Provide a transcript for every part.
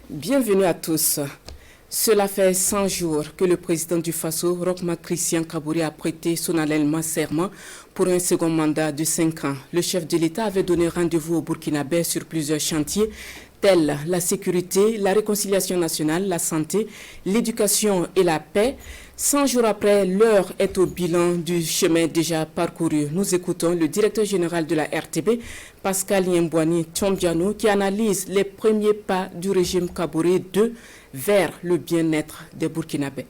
Bienvenue à tous. Cela fait 100 jours que le président du Faso, Roch Marc Christian Kaboré, a prêté solennellement serment pour un second mandat de 5 ans. Le chef de l'État avait donné rendez-vous au Burkinabé sur plusieurs chantiers, tels la sécurité, la réconciliation nationale, la santé, l'éducation et la paix. 100 jours après, l'heure est au bilan du chemin déjà parcouru. Nous écoutons le directeur général de la RTB, Pascal Yembouani Tchombiano, qui analyse les premiers pas du régime Kaboré II vers le bien-être des Burkinabés.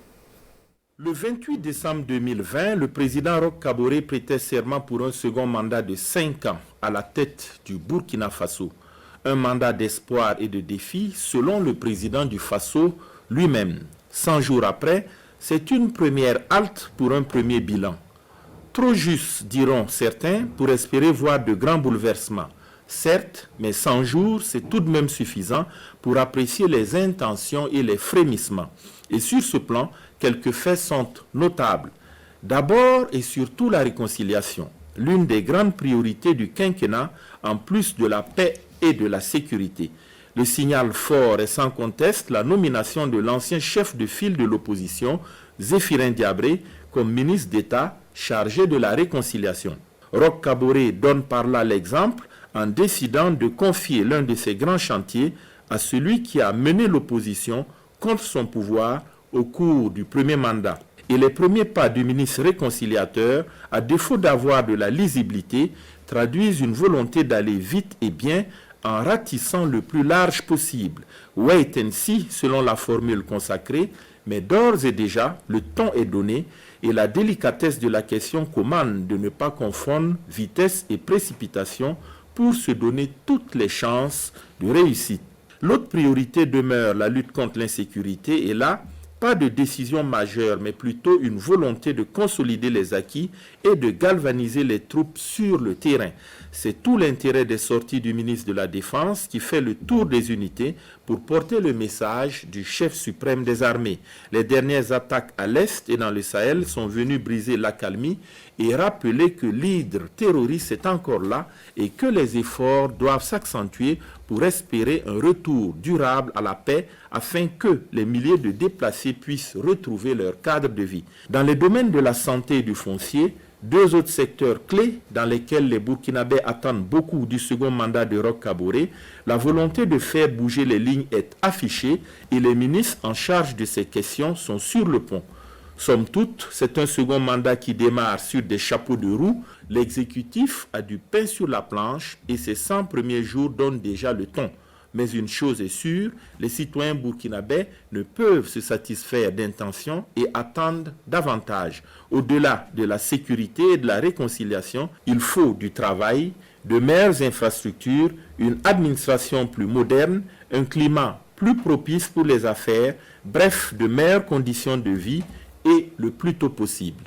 Le 28 décembre 2020, le président Roch Kaboré prêtait serment pour un second mandat de 5 ans à la tête du Burkina Faso. Un mandat d'espoir et de défi selon le président du Faso lui-même. 100 jours après, c'est une première halte pour un premier bilan. Trop juste, diront certains, pour espérer voir de grands bouleversements. Certes, mais 100 jours, c'est tout de même suffisant pour apprécier les intentions et les frémissements. Et sur ce plan, quelques faits sont notables. D'abord et surtout la réconciliation, l'une des grandes priorités du quinquennat, en plus de la paix et de la sécurité. Le signal fort est sans conteste la nomination de l'ancien chef de file de l'opposition, Zéphirin Diabré, comme ministre d'État chargé de la réconciliation. Roch Kaboré donne par là l'exemple en décidant de confier l'un de ses grands chantiers à celui qui a mené l'opposition contre son pouvoir au cours du premier mandat. Et les premiers pas du ministre réconciliateur, à défaut d'avoir de la lisibilité, traduisent une volonté d'aller vite et bien en ratissant le plus large possible. Wait and see, selon la formule consacrée, mais d'ores et déjà, le ton est donné et la délicatesse de la question commande de ne pas confondre vitesse et précipitation pour se donner toutes les chances de réussite. L'autre priorité demeure la lutte contre l'insécurité et là, pas de décision majeure, mais plutôt une volonté de consolider les acquis et de galvaniser les troupes sur le terrain. C'est tout l'intérêt des sorties du ministre de la Défense qui fait le tour des unités pour porter le message du chef suprême des armées. Les dernières attaques à l'Est et dans le Sahel sont venues briser l'accalmie et rappeler que l'hydre terroriste est encore là et que les efforts doivent s'accentuer pour espérer un retour durable à la paix afin que les milliers de déplacés puissent retrouver leur cadre de vie. Dans les domaines de la santé et du foncier, deux autres secteurs clés dans lesquels les Burkinabés attendent beaucoup du second mandat de Roch Kaboré, la volonté de faire bouger les lignes est affichée et les ministres en charge de ces questions sont sur le pont. Somme toute, c'est un second mandat qui démarre sur des chapeaux de roue. L'exécutif a du pain sur la planche et ses 100 premiers jours donnent déjà le ton. Mais une chose est sûre, les citoyens burkinabés ne peuvent se satisfaire d'intentions et attendent davantage. Au-delà de la sécurité et de la réconciliation, il faut du travail, de meilleures infrastructures, une administration plus moderne, un climat plus propice pour les affaires, bref, de meilleures conditions de vie et le plus tôt possible.